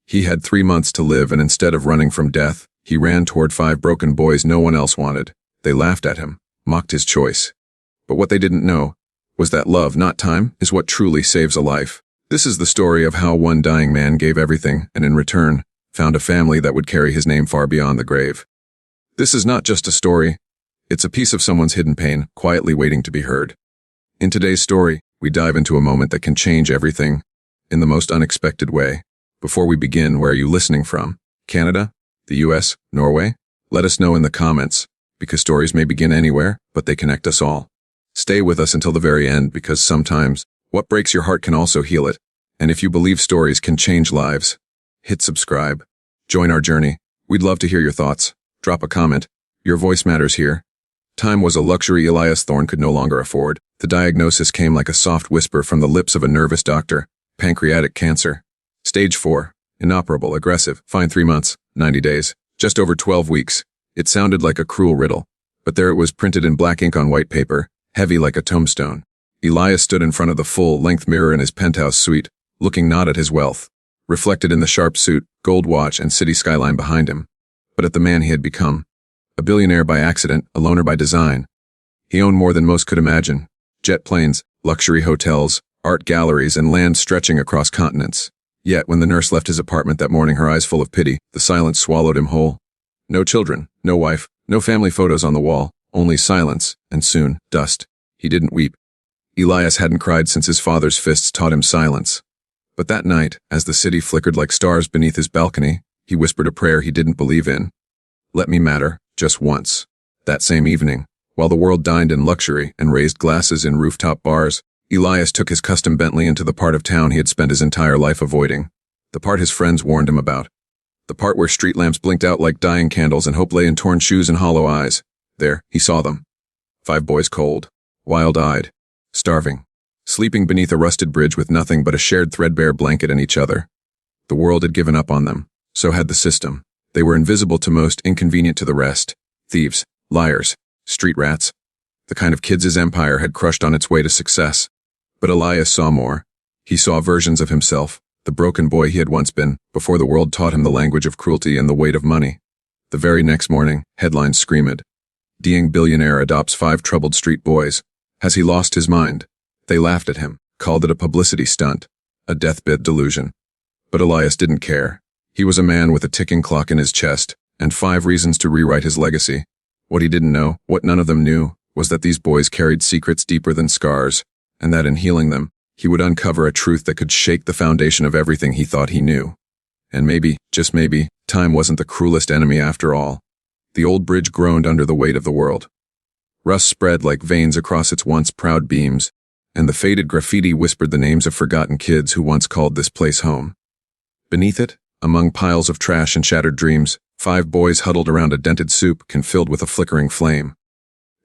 He had 3 months to live, and instead of running from death, he ran toward 5 broken boys no one else wanted. They laughed at him, mocked his choice. But what they didn't know was that love, not time, is what truly saves a life. This is the story of how one dying man gave everything and in return found a family that would carry his name far beyond the grave. This is not just a story. It's a piece of someone's hidden pain, quietly waiting to be heard. In today's story, we dive into a moment that can change everything in the most unexpected way. Before we begin, where are you listening from? Canada? The US? Norway? Let us know in the comments, because stories may begin anywhere, but they connect us all. Stay with us until the very end, because sometimes what breaks your heart can also heal it. And if you believe stories can change lives, hit subscribe. Join our journey. We'd love to hear your thoughts. Drop a comment. Your voice matters here. Time was a luxury Elias Thorne could no longer afford. The diagnosis came like a soft whisper from the lips of a nervous doctor. Pancreatic cancer. Stage 4. Inoperable, aggressive, fine 3 months, 90 days, just over 12 weeks. It sounded like a cruel riddle, but there it was printed in black ink on white paper, heavy like a tombstone. Elias stood in front of the full-length mirror in his penthouse suite, looking not at his wealth, reflected in the sharp suit, gold watch, and city skyline behind him, but at the man he had become. A billionaire by accident, a loner by design. He owned more than most could imagine. Jet planes, luxury hotels, art galleries, and land stretching across continents. Yet, when the nurse left his apartment that morning, her eyes full of pity, the silence swallowed him whole. No children, no wife, no family photos on the wall, only silence, and soon, dust. He didn't weep. Elias hadn't cried since his father's fists taught him silence. But that night, as the city flickered like stars beneath his balcony, he whispered a prayer he didn't believe in. Let me matter, just once. That same evening, while the world dined in luxury and raised glasses in rooftop bars, Elias took his custom Bentley into the part of town he had spent his entire life avoiding. The part his friends warned him about. The part where street lamps blinked out like dying candles and hope lay in torn shoes and hollow eyes. There, he saw them. 5 boys cold, wild-eyed, starving, sleeping beneath a rusted bridge with nothing but a shared threadbare blanket and each other. The world had given up on them. So had the system. They were invisible to most, inconvenient to the rest. Thieves, liars, street rats. The kind of kids his empire had crushed on its way to success. But Elias saw more. He saw versions of himself, the broken boy he had once been, before the world taught him the language of cruelty and the weight of money. The very next morning, headlines screamed. Ding billionaire adopts 5 troubled street boys. Has he lost his mind? They laughed at him, called it a publicity stunt, a deathbed delusion. But Elias didn't care. He was a man with a ticking clock in his chest, and 5 reasons to rewrite his legacy. What he didn't know, what none of them knew, was that these boys carried secrets deeper than scars, and that in healing them, he would uncover a truth that could shake the foundation of everything he thought he knew. And maybe, just maybe, time wasn't the cruelest enemy after all. The old bridge groaned under the weight of the world. Rust spread like veins across its once proud beams, and the faded graffiti whispered the names of forgotten kids who once called this place home. Beneath it, among piles of trash and shattered dreams, 5 boys huddled around a dented soup can filled with a flickering flame.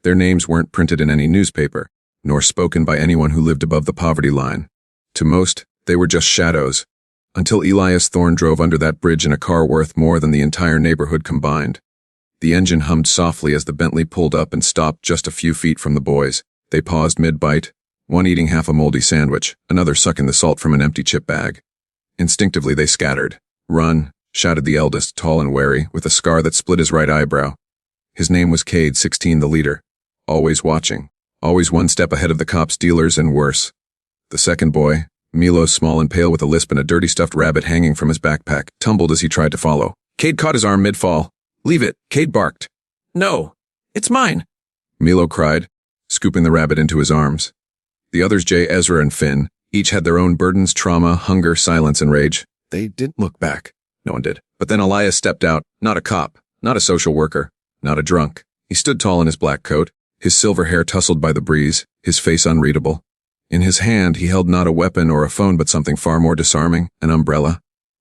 Their names weren't printed in any newspaper, nor spoken by anyone who lived above the poverty line. To most, they were just shadows, until Elias Thorne drove under that bridge in a car worth more than the entire neighborhood combined. The engine hummed softly as the Bentley pulled up and stopped just a few feet from the boys. They paused mid-bite, one eating half a moldy sandwich, another sucking the salt from an empty chip bag. Instinctively they scattered. Run, shouted the eldest, tall and wary, with a scar that split his right eyebrow. His name was Kade, 16, the leader. Always watching. Always one step ahead of the cops, dealers, and worse. The second boy, Milo, small and pale with a lisp and a dirty stuffed rabbit hanging from his backpack, tumbled as he tried to follow. Kade caught his arm mid-fall. Leave it, Kade barked. No, it's mine, Milo cried, scooping the rabbit into his arms. The others, Jay, Ezra, and Finn, each had their own burdens, trauma, hunger, silence, and rage. They didn't look back. No one did. But then Elias stepped out, not a cop, not a social worker, not a drunk. He stood tall in his black coat, his silver hair tousled by the breeze, his face unreadable. In his hand, he held not a weapon or a phone, but something far more disarming, an umbrella.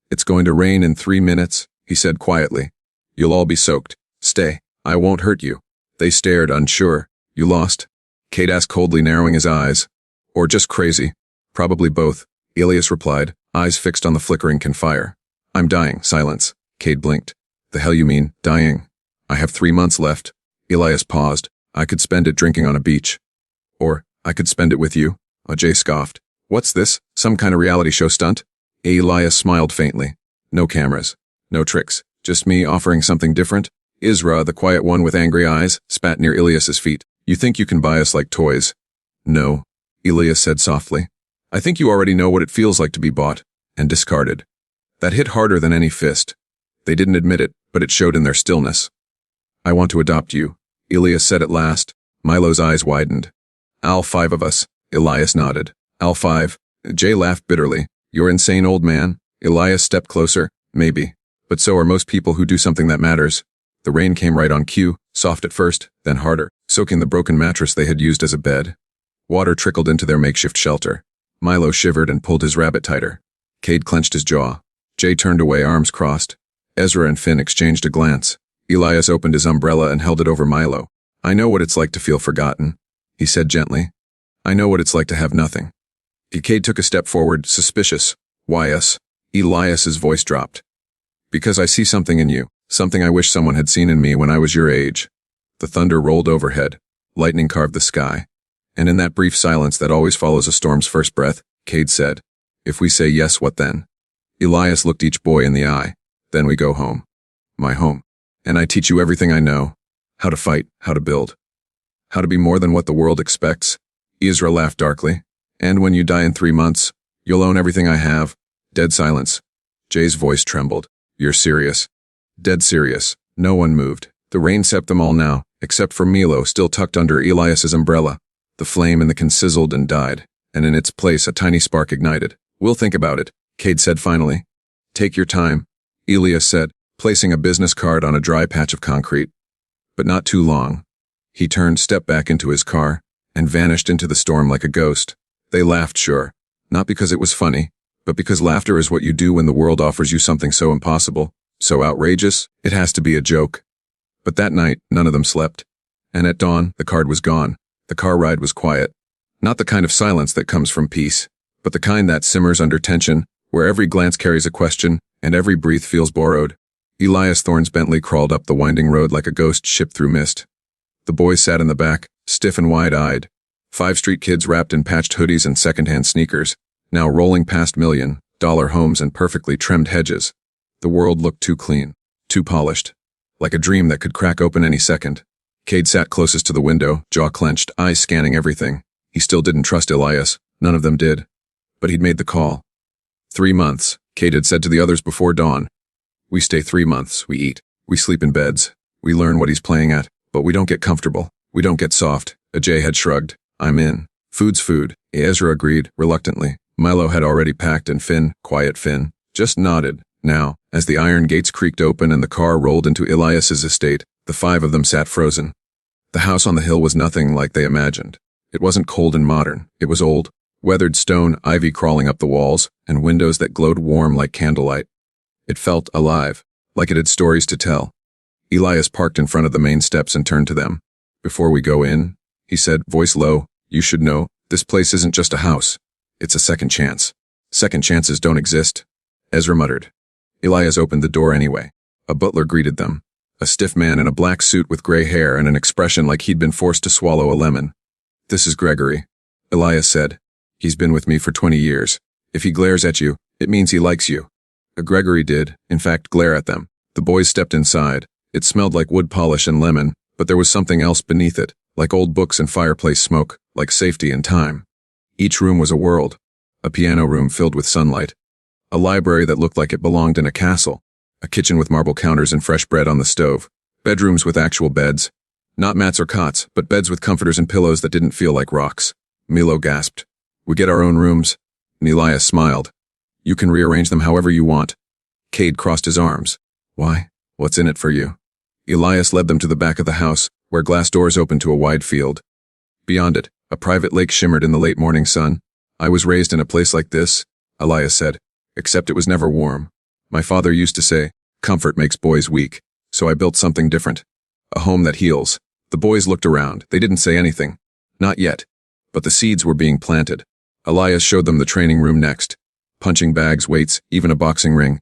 It's going to rain in 3 minutes, he said quietly. You'll all be soaked. Stay. I won't hurt you. They stared, unsure. You lost? Kade asked coldly, narrowing his eyes. Or just crazy. Probably both, Elias replied, eyes fixed on the flickering campfire. I'm dying. Silence. Kade blinked. The hell you mean, dying? I have 3 months left. Elias paused. I could spend it drinking on a beach. Or, I could spend it with you. Ajay scoffed. What's this? Some kind of reality show stunt? Elias smiled faintly. No cameras. No tricks. Just me offering something different. Ezra, the quiet one with angry eyes, spat near Elias's feet. You think you can buy us like toys? No, Elias said softly. I think you already know what it feels like to be bought and discarded. That hit harder than any fist. They didn't admit it, but it showed in their stillness. I want to adopt you, Elias said at last. Milo's eyes widened. All 5 of us, Elias nodded. All 5. Jay laughed bitterly. You're insane, old man. Elias stepped closer. Maybe. But so are most people who do something that matters. The rain came right on cue, soft at first, then harder, soaking the broken mattress they had used as a bed. Water trickled into their makeshift shelter. Milo shivered and pulled his rabbit tighter. Kade clenched his jaw. Jay turned away, arms crossed. Ezra and Finn exchanged a glance. Elias opened his umbrella and held it over Milo. I know what it's like to feel forgotten, he said gently. I know what it's like to have nothing. Kade took a step forward, suspicious. Why us? Elias's voice dropped. Because I see something in you, something I wish someone had seen in me when I was your age. The thunder rolled overhead. Lightning carved the sky. And in that brief silence that always follows a storm's first breath, Kade said, If we say yes, what then? Elias looked each boy in the eye. Then we go home. My home. And I teach you everything I know. How to fight, how to build. How to be more than what the world expects. Ezra laughed darkly. And when you die in 3 months, you'll own everything I have. Dead silence. Jay's voice trembled. You're serious. Dead serious. No one moved. The rain sapped them all now, except for Milo still tucked under Elias's umbrella. The flame in the can sizzled and died, and in its place a tiny spark ignited. We'll think about it, Kade said finally. Take your time, Elias said, placing a business card on a dry patch of concrete. But not too long. He turned, stepped back into his car, and vanished into the storm like a ghost. They laughed, sure. Not because it was funny, but because laughter is what you do when the world offers you something so impossible, so outrageous, it has to be a joke. But that night, none of them slept. And at dawn, the card was gone. The car ride was quiet. Not the kind of silence that comes from peace, but the kind that simmers under tension, where every glance carries a question, and every breath feels borrowed. Elias Thorne's Bentley crawled up the winding road like a ghost ship through mist. The boys sat in the back, stiff and wide-eyed. 5 street kids wrapped in patched hoodies and second-hand sneakers, now rolling past $1,000,000 homes and perfectly trimmed hedges. The world looked too clean, too polished, like a dream that could crack open any second. Kade sat closest to the window, jaw clenched, eyes scanning everything. He still didn't trust Elias. None of them did. But he'd made the call. 3 months, Kade had said to the others before dawn. We stay 3 months, we eat, we sleep in beds, we learn what he's playing at, but we don't get comfortable, we don't get soft. Ajay had shrugged. I'm in. Food's food, Ezra agreed, reluctantly. Milo had already packed and Finn, quiet Finn, just nodded. Now, as the iron gates creaked open and the car rolled into Elias's estate, the 5 of them sat frozen. The house on the hill was nothing like they imagined. It wasn't cold and modern. It was old, weathered stone, ivy crawling up the walls, and windows that glowed warm like candlelight. It felt alive, like it had stories to tell. Elias parked in front of the main steps and turned to them. Before we go in, he said, voice low, you should know, this place isn't just a house. It's a second chance. Second chances don't exist. Ezra muttered. Elias opened the door anyway. A butler greeted them. A stiff man in a black suit with gray hair and an expression like he'd been forced to swallow a lemon. This is Gregory, Elias said. He's been with me for 20 years. If he glares at you, it means he likes you. Gregory did, in fact, glare at them. The boys stepped inside. It smelled like wood polish and lemon, but there was something else beneath it, like old books and fireplace smoke, like safety and time. Each room was a world. A piano room filled with sunlight. A library that looked like it belonged in a castle. A kitchen with marble counters and fresh bread on the stove. Bedrooms with actual beds. Not mats or cots, but beds with comforters and pillows that didn't feel like rocks. Milo gasped. We get our own rooms. And Elias smiled. You can rearrange them however you want. Kade crossed his arms. Why? What's in it for you? Elias led them to the back of the house, where glass doors opened to a wide field. Beyond it, a private lake shimmered in the late morning sun. I was raised in a place like this, Elias said, except it was never warm. My father used to say, comfort makes boys weak, so I built something different. A home that heals. The boys looked around. They didn't say anything. Not yet. But the seeds were being planted. Elias showed them the training room next. Punching bags, weights, even a boxing ring.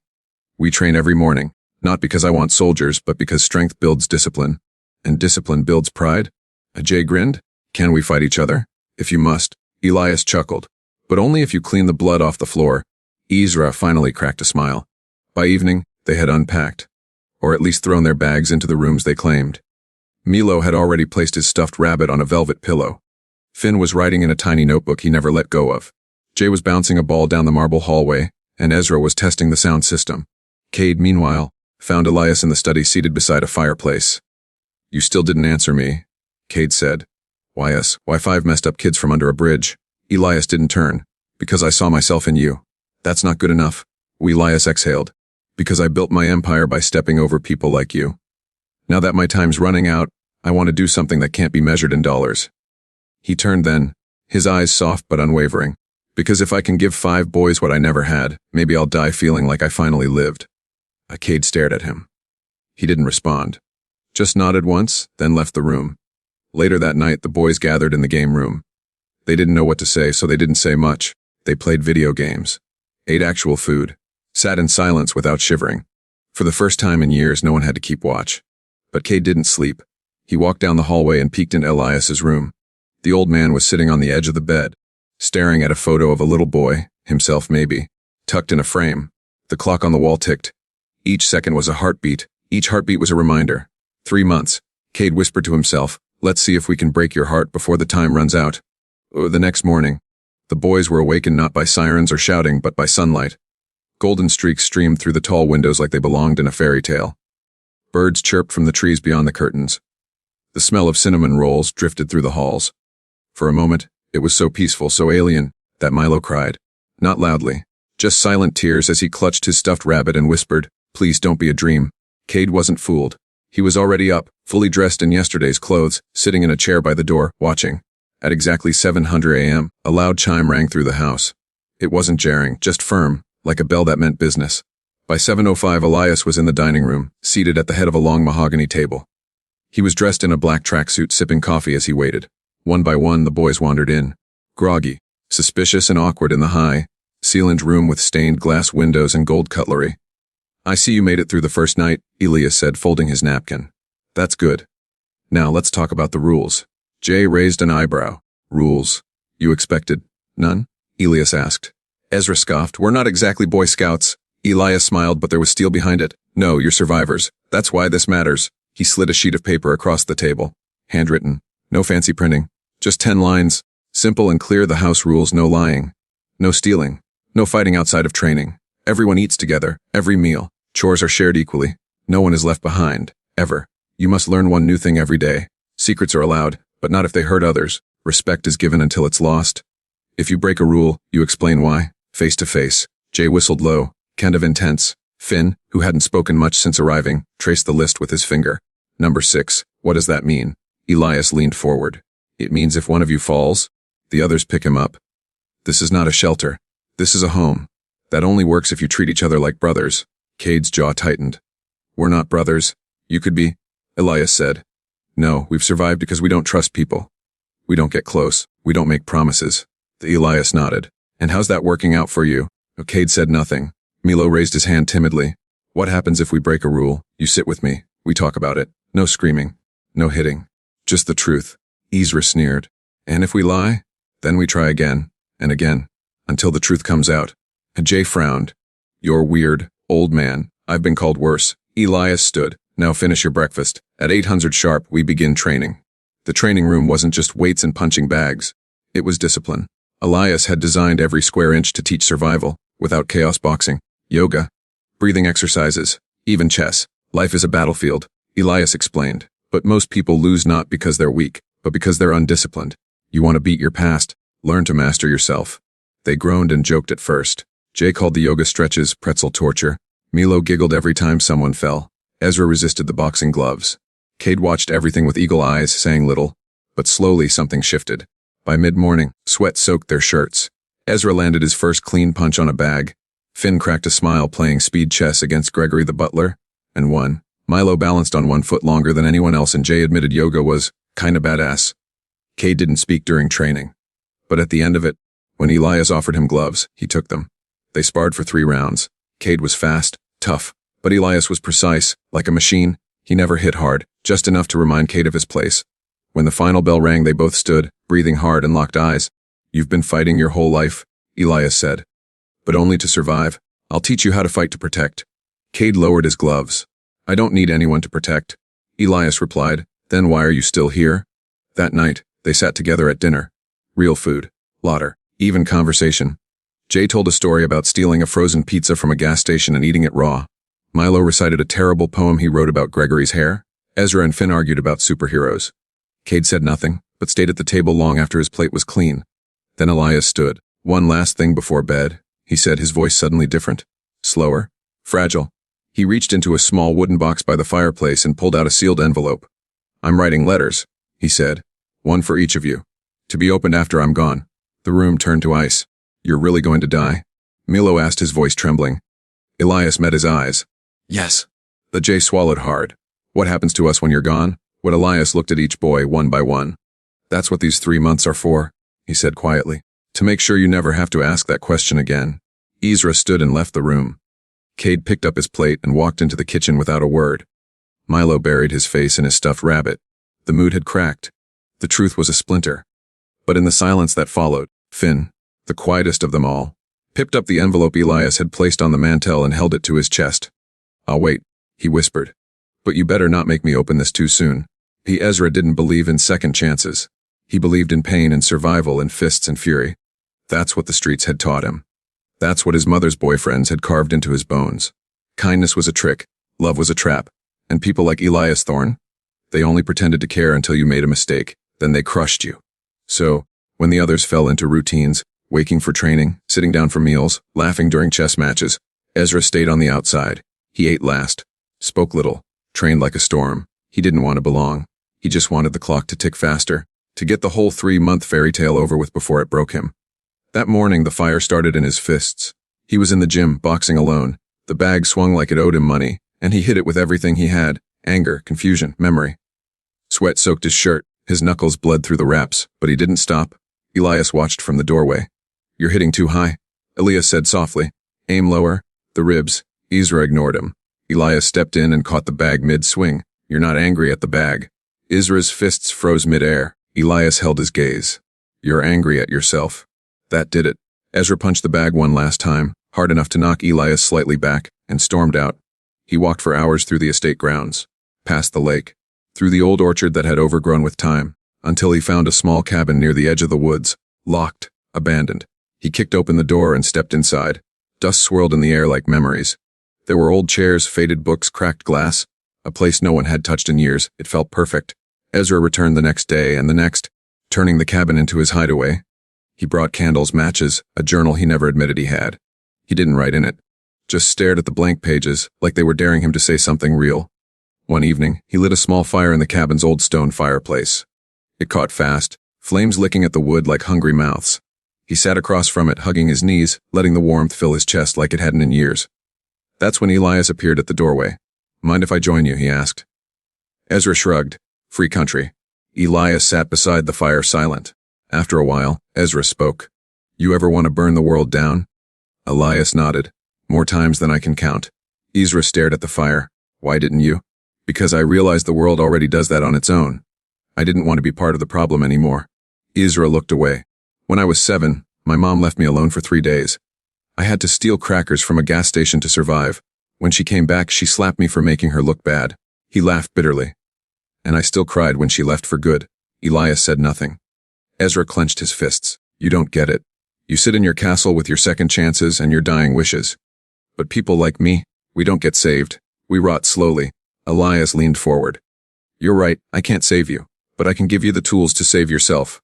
We train every morning, not because I want soldiers, but because strength builds discipline. And discipline builds pride? Ajay grinned. Can we fight each other? If you must. Elias chuckled. But only if you clean the blood off the floor. Ezra finally cracked a smile. By evening, they had unpacked, or at least thrown their bags into the rooms they claimed. Milo had already placed his stuffed rabbit on a velvet pillow. Finn was writing in a tiny notebook he never let go of. Jay was bouncing a ball down the marble hallway, and Ezra was testing the sound system. Kade, meanwhile, found Elias in the study seated beside a fireplace. "You still didn't answer me," Kade said. "Why us? Why 5 messed up kids from under a bridge?" Elias didn't turn. "Because I saw myself in you." "That's not good enough." Elias exhaled. "Because I built my empire by stepping over people like you. Now that my time's running out, I want to do something that can't be measured in dollars." He turned then, his eyes soft but unwavering. "Because if I can give 5 boys what I never had, maybe I'll die feeling like I finally lived." Kade stared at him. He didn't respond. Just nodded once, then left the room. Later that night, the boys gathered in the game room. They didn't know what to say, so they didn't say much. They played video games, ate actual food, sat in silence without shivering. For the first time in years, no one had to keep watch. But Kade didn't sleep. He walked down the hallway and peeked into Elias's room. The old man was sitting on the edge of the bed, staring at a photo of a little boy, himself maybe, tucked in a frame. The clock on the wall ticked. Each second was a heartbeat. Each heartbeat was a reminder. 3 months. Kade whispered to himself, "Let's see if we can break your heart before the time runs out." The next morning, the boys were awakened not by sirens or shouting, but by sunlight. Golden streaks streamed through the tall windows like they belonged in a fairy tale. Birds chirped from the trees beyond the curtains. The smell of cinnamon rolls drifted through the halls. For a moment, it was so peaceful, so alien, that Milo cried. Not loudly, just silent tears as he clutched his stuffed rabbit and whispered, "Please don't be a dream." Kade wasn't fooled. He was already up, fully dressed in yesterday's clothes, sitting in a chair by the door, watching. At exactly 700 a.m., a loud chime rang through the house. It wasn't jarring, just firm, like a bell that meant business. By 7:05, Elias was in the dining room, seated at the head of a long mahogany table. He was dressed in a black tracksuit, sipping coffee as he waited. One by one, the boys wandered in. Groggy, suspicious and awkward in the high, ceilinged room with stained glass windows and gold cutlery. "I see you made it through the first night," Elias said, folding his napkin. "That's good. Now let's talk about the rules." Jay raised an eyebrow. "Rules? You expected none?" Elias asked. Ezra scoffed. "We're not exactly Boy Scouts." Elias smiled, but there was steel behind it. "No, you're survivors. That's why this matters." He slid a sheet of paper across the table. Handwritten. No fancy printing. Just 10 lines. Simple and clear. The house rules: no lying, no stealing, no fighting outside of training. Everyone eats together, every meal. Chores are shared equally. No one is left behind, ever. You must learn one new thing every day. Secrets are allowed, but not if they hurt others. Respect is given until it's lost. If you break a rule, you explain why, face to face. Jay whistled low, kind of intense. Finn, who hadn't spoken much since arriving, traced the list with his finger. "Number 6, what does that mean?" Elias leaned forward. "It means if one of you falls, the others pick him up. This is not a shelter. This is a home. That only works if you treat each other like brothers." Kade's jaw tightened. "We're not brothers. You could be," Elias said. "No, we've survived because we don't trust people. We don't get close. We don't make promises." The Elias nodded. "And how's that working out for you?" Kade said nothing. Milo raised his hand timidly. "What happens if we break a rule? You sit with me. We talk about it. No screaming. No hitting. Just the truth." Ezra sneered. "And if we lie? Then we try again, and again, until the truth comes out." Jay frowned. "You're weird, old man. I've been called worse." Elias stood. "Now finish your breakfast. At 800 sharp, we begin training." The training room wasn't just weights and punching bags. It was discipline. Elias had designed every square inch to teach survival, without chaos boxing, yoga, breathing exercises, even chess. Life is a battlefield, Elias explained. But most people lose not because they're weak, but because they're undisciplined. You want to beat your past, learn to master yourself. They groaned and joked at first. Jay called the yoga stretches pretzel torture. Milo giggled every time someone fell. Ezra resisted the boxing gloves. Kade watched everything with eagle eyes, saying little. But slowly something shifted. By mid-morning, sweat soaked their shirts. Ezra landed his first clean punch on a bag. Finn cracked a smile playing speed chess against Gregory the butler, and won. Milo balanced on one foot longer than anyone else, and Jay admitted yoga was kinda badass. Kade didn't speak during training. But at the end of it, when Elias offered him gloves, he took them. They sparred for 3 rounds. Kade was fast, tough, but Elias was precise, like a machine. He never hit hard, just enough to remind Kade of his place. When the final bell rang, they both stood, breathing hard and locked eyes. "You've been fighting your whole life," Elias said. "But only to survive. I'll teach you how to fight to protect." Kade lowered his gloves. I don't need anyone to protect. Elias replied, then why are you still here? That night, they sat together at dinner. Real food, laughter, even conversation. Jay told a story about stealing a frozen pizza from a gas station and eating it raw. Milo recited a terrible poem he wrote about Gregory's hair. Ezra and Finn argued about superheroes. Kade said nothing, but stayed at the table long after his plate was clean. Then Elias stood. One last thing before bed, he said, his voice suddenly different. Slower. Fragile. He reached into a small wooden box by the fireplace and pulled out a sealed envelope. I'm writing letters, he said. One for each of you. To be opened after I'm gone. The room turned to ice. You're really going to die? Milo asked, his voice trembling. Elias met his eyes. Yes. The Jay swallowed hard. What happens to us when you're gone? What Elias looked at each boy one by one. That's what these 3 months are for, he said quietly. To make sure you never have to ask that question again. Ezra stood and left the room. Kade picked up his plate and walked into the kitchen without a word. Milo buried his face in his stuffed rabbit. The mood had cracked. The truth was a splinter. But in the silence that followed, Finn, the quietest of them all, picked up the envelope Elias had placed on the mantel and held it to his chest. I'll wait, he whispered. But you better not make me open this too soon. Ezra didn't believe in second chances. He believed in pain and survival and fists and fury. That's what the streets had taught him. That's what his mother's boyfriends had carved into his bones. Kindness was a trick, love was a trap, and people like Elias Thorne, they only pretended to care until you made a mistake, then they crushed you. So, when the others fell into routines, waking for training, sitting down for meals, laughing during chess matches, Ezra stayed on the outside. He ate last, spoke little, trained like a storm. He didn't want to belong. He just wanted the clock to tick faster, to get the whole 3-month fairy tale over with before it broke him. That morning, the fire started in his fists. He was in the gym, boxing alone. The bag swung like it owed him money, and he hit it with everything he had: anger, confusion, memory. Sweat soaked his shirt. His knuckles bled through the wraps, but he didn't stop. Elias watched from the doorway. You're hitting too high, Elias said softly. Aim lower. The ribs. Ezra ignored him. Elias stepped in and caught the bag mid-swing. You're not angry at the bag. Ezra's fists froze mid-air. Elias held his gaze. You're angry at yourself. That did it. Ezra punched the bag one last time, hard enough to knock Elias slightly back, and stormed out. He walked for hours through the estate grounds, past the lake, through the old orchard that had overgrown with time, until he found a small cabin near the edge of the woods, locked, abandoned. He kicked open the door and stepped inside. Dust swirled in the air like memories. There were old chairs, faded books, cracked glass, a place no one had touched in years. It felt perfect. Ezra returned the next day and the next, turning the cabin into his hideaway. He brought candles, matches, a journal he never admitted he had. He didn't write in it, just stared at the blank pages like they were daring him to say something real. One evening, he lit a small fire in the cabin's old stone fireplace. It caught fast, flames licking at the wood like hungry mouths. He sat across from it, hugging his knees, letting the warmth fill his chest like it hadn't in years. That's when Elias appeared at the doorway. Mind if I join you, he asked. Ezra shrugged. Free country. Elias sat beside the fire, silent. After a while, Ezra spoke. You ever want to burn the world down? Elias nodded. More times than I can count. Ezra stared at the fire. Why didn't you? Because I realized the world already does that on its own. I didn't want to be part of the problem anymore. Ezra looked away. When I was 7, my mom left me alone for 3 days. I had to steal crackers from a gas station to survive. When she came back, she slapped me for making her look bad. He laughed bitterly. And I still cried when she left for good. Elias said nothing. Ezra clenched his fists. You don't get it. You sit in your castle with your second chances and your dying wishes. But people like me, we don't get saved. We rot slowly. Elias leaned forward. You're right, I can't save you, but I can give you the tools to save yourself.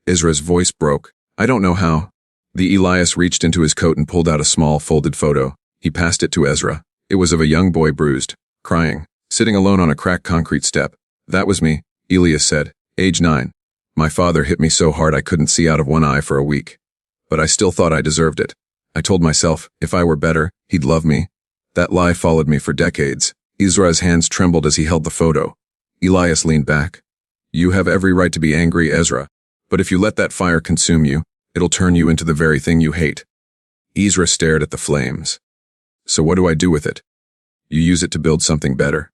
Ezra's voice broke. I don't know how. The Elias reached into his coat and pulled out a small folded photo. He passed it to Ezra. It was of a young boy, bruised, crying, sitting alone on a cracked concrete step. That was me, Elias said, age 9. My father hit me so hard I couldn't see out of one eye for a week. But I still thought I deserved it. I told myself, if I were better, he'd love me. That lie followed me for decades. Ezra's hands trembled as he held the photo. Elias leaned back. You have every right to be angry, Ezra. But if you let that fire consume you, it'll turn you into the very thing you hate. Ezra stared at the flames. So what do I do with it? You use it to build something better.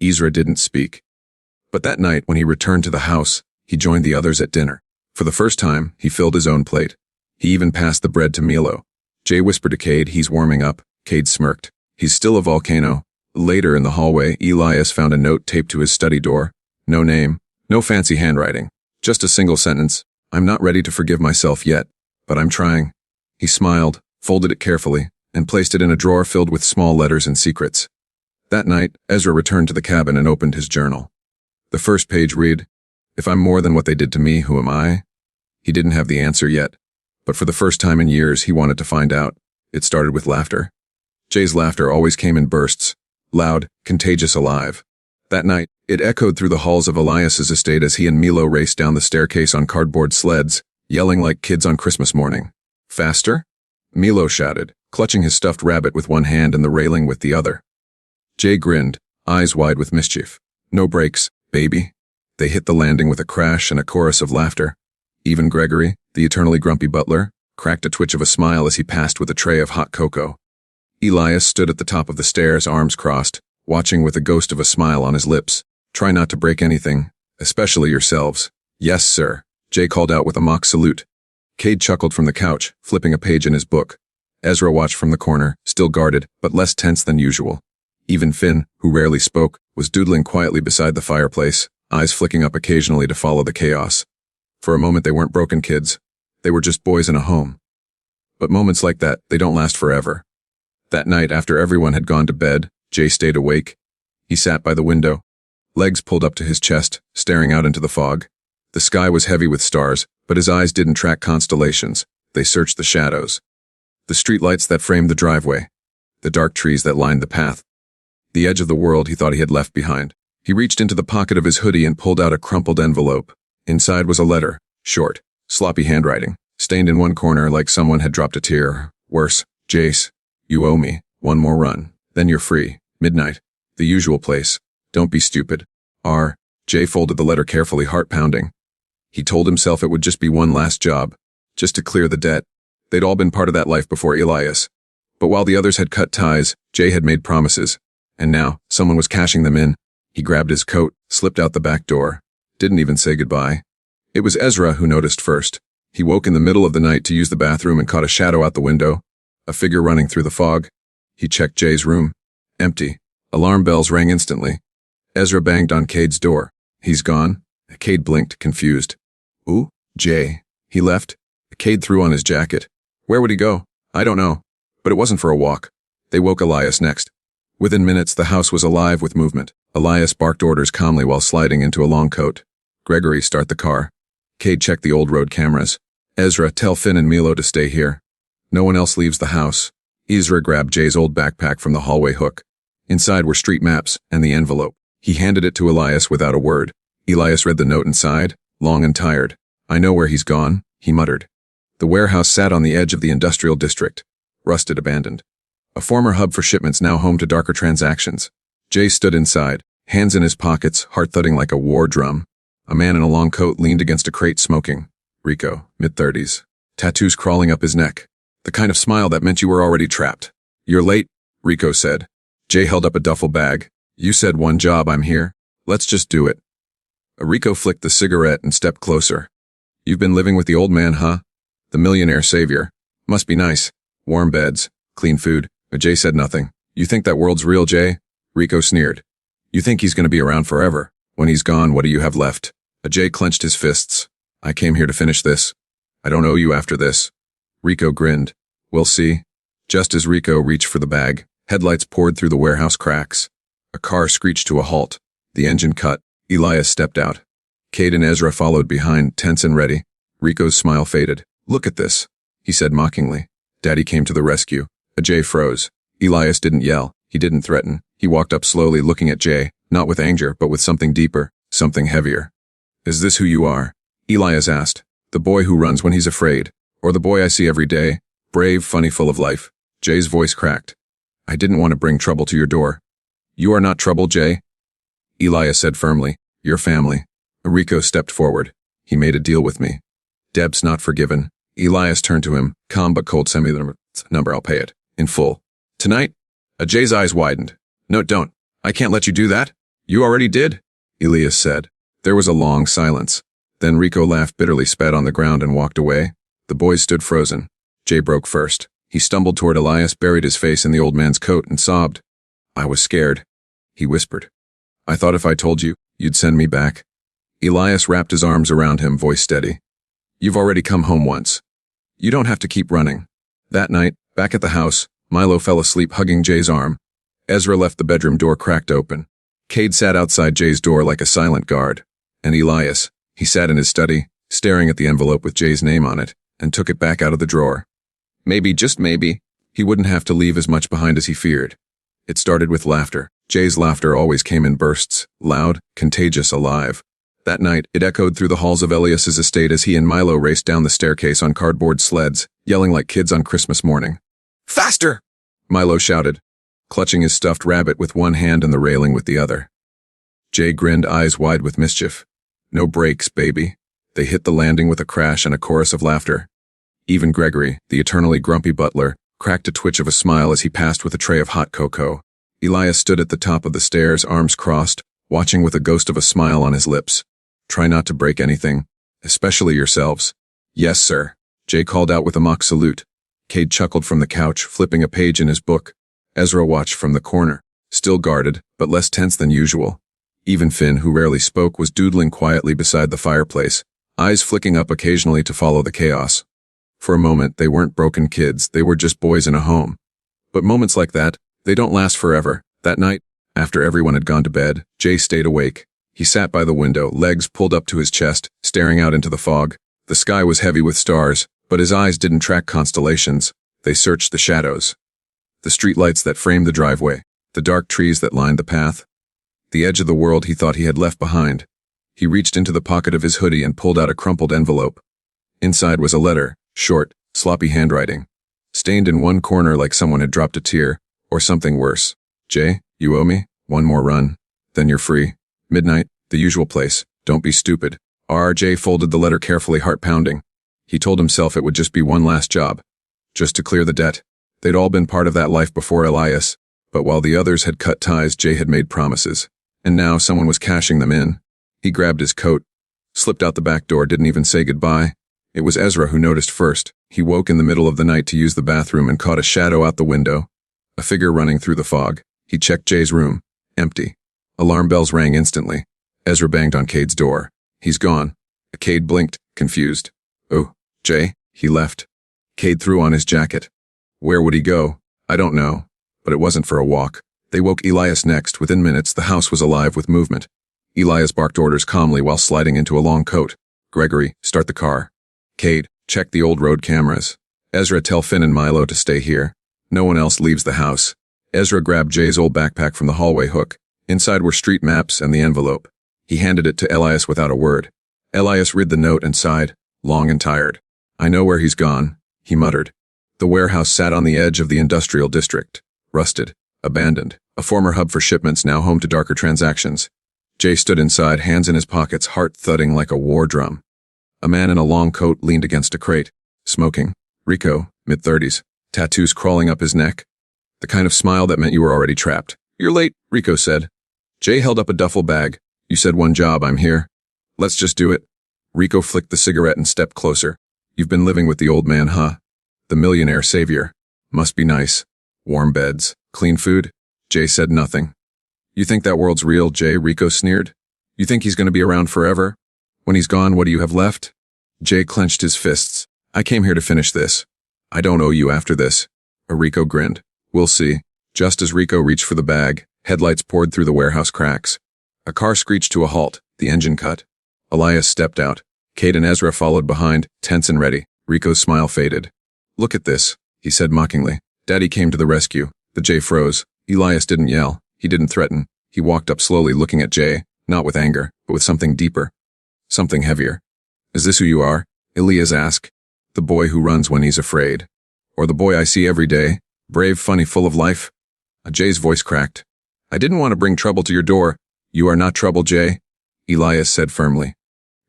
Ezra didn't speak. But that night, when he returned to the house, he joined the others at dinner. For the first time, he filled his own plate. He even passed the bread to Milo. Jay whispered to Kade, he's warming up. Kade smirked. He's still a volcano. Later in the hallway, Elias found a note taped to his study door. No name, no fancy handwriting. Just a single sentence. I'm not ready to forgive myself yet, but I'm trying. He smiled, folded it carefully, and placed it in a drawer filled with small letters and secrets. That night, Ezra returned to the cabin and opened his journal. The first page read, "If I'm more than what they did to me, who am I?" He didn't have the answer yet, but for the first time in years, he wanted to find out. It started with laughter. Jay's laughter always came in bursts, loud, contagious, alive. That night, it echoed through the halls of Elias's estate as he and Milo raced down the staircase on cardboard sleds, yelling like kids on Christmas morning. "Faster?" Milo shouted, clutching his stuffed rabbit with one hand and the railing with the other. Jay grinned, eyes wide with mischief. "No brakes, baby." They hit the landing with a crash and a chorus of laughter. Even Gregory, the eternally grumpy butler, cracked a twitch of a smile as he passed with a tray of hot cocoa. Elias stood at the top of the stairs, arms crossed, watching with a ghost of a smile on his lips. "Try not to break anything, especially yourselves." "Yes, sir," Jay called out with a mock salute. Kade chuckled from the couch, flipping a page in his book. Ezra watched from the corner, still guarded, but less tense than usual. Even Finn, who rarely spoke, was doodling quietly beside the fireplace, eyes flicking up occasionally to follow the chaos. For a moment they weren't broken kids. They were just boys in a home. But moments like that, they don't last forever. That night, after everyone had gone to bed, Jay stayed awake. He sat by the window, legs pulled up to his chest, staring out into the fog. The sky was heavy with stars, but his eyes didn't track constellations. They searched the shadows. The streetlights that framed the driveway. The dark trees that lined the path. The edge of the world he thought he had left behind. He reached into the pocket of his hoodie and pulled out a crumpled envelope. Inside was a letter, short, sloppy handwriting, stained in one corner like someone had dropped a tear. Worse, "Jace, you owe me. One more run. Then you're free. Midnight. The usual place. Don't be stupid. R." Jay folded the letter carefully, heart pounding. He told himself it would just be one last job, just to clear the debt. They'd all been part of that life before Elias. But while the others had cut ties, Jay had made promises. And now, someone was cashing them in. He grabbed his coat, slipped out the back door. Didn't even say goodbye. It was Ezra who noticed first. He woke in the middle of the night to use the bathroom and caught a shadow out the window. A figure running through the fog. He checked Jay's room. Empty. Alarm bells rang instantly. Ezra banged on Kade's door. "He's gone?" Kade blinked, confused. "Ooh, Jay. He left?" Kade threw on his jacket. "Where would he go?" "I don't know. But it wasn't for a walk." They woke Elias next. Within minutes, the house was alive with movement. Elias barked orders calmly while sliding into a long coat. "Gregory, start the car." Kade checked the old road cameras. "Ezra, tell Finn and Milo to stay here. No one else leaves the house." Ezra grabbed Jay's old backpack from the hallway hook. Inside were street maps and the envelope. He handed it to Elias without a word. Elias read the note inside, long and tired. "I know where he's gone," he muttered. The warehouse sat on the edge of the industrial district. Rusted, abandoned. A former hub for shipments, now home to darker transactions. Jay stood inside, hands in his pockets, heart thudding like a war drum. A man in a long coat leaned against a crate smoking. Rico, mid-30s. Tattoos crawling up his neck. The kind of smile that meant you were already trapped. "You're late," Rico said. Jay held up a duffel bag. "You said one job, I'm here. Let's just do it." Rico flicked the cigarette and stepped closer. "You've been living with the old man, huh? The millionaire savior. Must be nice. Warm beds, clean food." Jay said nothing. "You think that world's real, Jay?" Rico sneered. "You think he's going to be around forever? When he's gone, what do you have left?" Jay clenched his fists. "I came here to finish this. I don't owe you after this." Rico grinned. "We'll see." Just as Rico reached for the bag, headlights poured through the warehouse cracks. A car screeched to a halt. The engine cut. Elias stepped out. Kade and Ezra followed behind, tense and ready. Rico's smile faded. "Look at this," he said mockingly. Daddy came to the rescue. Jay froze. Elias didn't yell. He didn't threaten. He walked up slowly, looking at Jay, not with anger, but with something deeper, something heavier. "Is this who you are?" Elias asked. "The boy who runs when he's afraid, or the boy I see every day, brave, funny, full of life?" Jay's voice cracked. "I didn't want to bring trouble to your door." "You are not trouble, Jay," Elias said firmly. "Your family." Rico stepped forward. "He made a deal with me. Debt's not forgiven." Elias turned to him, calm but cold. "Send me the number, I'll pay it. In full. Tonight?" Jay's eyes widened. "No, don't. I can't let you do that." "You already did," Elias said. There was a long silence. Then Rico laughed bitterly, spat on the ground, and walked away. The boys stood frozen. Jay broke first. He stumbled toward Elias, buried his face in the old man's coat, and sobbed. "I was scared," he whispered. "I thought if I told you, you'd send me back." Elias wrapped his arms around him, voice steady. "You've already come home once. You don't have to keep running." That night, back at the house, Milo fell asleep hugging Jay's arm. Ezra left the bedroom door cracked open. Kade sat outside Jay's door like a silent guard. And Elias, he sat in his study, staring at the envelope with Jay's name on it, and took it back out of the drawer. Maybe, just maybe, he wouldn't have to leave as much behind as he feared. It started with laughter. Jay's laughter always came in bursts, loud, contagious, alive. That night, it echoed through the halls of Elias's estate as he and Milo raced down the staircase on cardboard sleds, yelling like kids on Christmas morning. "Faster!" Milo shouted, clutching his stuffed rabbit with one hand and the railing with the other. Jay grinned, eyes wide with mischief. No brakes, baby. They hit the landing with a crash and a chorus of laughter. Even Gregory, the eternally grumpy butler, cracked a twitch of a smile as he passed with a tray of hot cocoa. Elias stood at the top of the stairs, arms crossed, watching with a ghost of a smile on his lips. "Try not to break anything, especially yourselves." "Yes, sir," Jay called out with a mock salute. Kade chuckled from the couch, flipping a page in his book. Ezra watched from the corner, still guarded, but less tense than usual. Even Finn, who rarely spoke, was doodling quietly beside the fireplace, eyes flicking up occasionally to follow the chaos. For a moment, they weren't broken kids, they were just boys in a home. But moments like that, they don't last forever. That night, after everyone had gone to bed, Jay stayed awake. He sat by the window, legs pulled up to his chest, staring out into the fog. The sky was heavy with stars, but his eyes didn't track constellations. They searched the shadows. The streetlights that framed the driveway, the dark trees that lined the path. The edge of the world he thought he had left behind. He reached into the pocket of his hoodie and pulled out a crumpled envelope. Inside was a letter, short, sloppy handwriting, stained in one corner like someone had dropped a tear, or something worse. "Jay, you owe me. One more run. Then you're free. Midnight, the usual place. Don't be stupid." R.J. folded the letter carefully, heart pounding. He told himself it would just be one last job. Just to clear the debt. They'd all been part of that life before Elias, but while the others had cut ties, Jay had made promises. And now someone was cashing them in. He grabbed his coat, slipped out the back door, didn't even say goodbye. It was Ezra who noticed first. He woke in the middle of the night to use the bathroom and caught a shadow out the window. A figure running through the fog. He checked Jay's room. Empty. Alarm bells rang instantly. Ezra banged on Kade's door. "He's gone." Kade blinked, confused. "Oh, Jay?" He left. Kade threw on his jacket. Where would he go? I don't know. But it wasn't for a walk. They woke Elias next. Within minutes, the house was alive with movement. Elias barked orders calmly while sliding into a long coat. "Gregory, start the car." "Kade, check the old road cameras." "Ezra, tell Finn and Milo to stay here. No one else leaves the house." Ezra grabbed Jay's old backpack from the hallway hook. Inside were street maps and the envelope. He handed it to Elias without a word. Elias read the note and sighed, long and tired. "I know where he's gone," he muttered. The warehouse sat on the edge of the industrial district. Rusted, abandoned, a former hub for shipments, now home to darker transactions. Jay stood inside, hands in his pockets, heart thudding like a war drum. A man in a long coat leaned against a crate, smoking. Rico, mid-30s, tattoos crawling up his neck. The kind of smile that meant you were already trapped. "You're late," Rico said. Jay held up a duffel bag. "You said one job, I'm here. Let's just do it." Rico flicked the cigarette and stepped closer. "You've been living with the old man, huh? The millionaire savior. Must be nice. Warm beds, clean food." Jay said nothing. "You think that world's real, Jay?" Rico sneered. "You think he's going to be around forever? When he's gone, what do you have left?" Jay clenched his fists. "I came here to finish this. I don't owe you after this." Rico grinned. "We'll see." Just as Rico reached for the bag, headlights poured through the warehouse cracks. A car screeched to a halt, the engine cut. Elias stepped out. Kade and Ezra followed behind, tense and ready. Rico's smile faded. "Look at this," he said mockingly. Daddy came to the rescue. The Jay froze. Elias didn't yell. He didn't threaten. He walked up slowly, looking at Jay, not with anger, but with something deeper. Something heavier. "Is this who you are?" Elias asked. "The boy who runs when he's afraid. Or the boy I see every day, brave, funny, full of life?" Jay's voice cracked. "I didn't want to bring trouble to your door." "You are not trouble, Jay," Elias said firmly.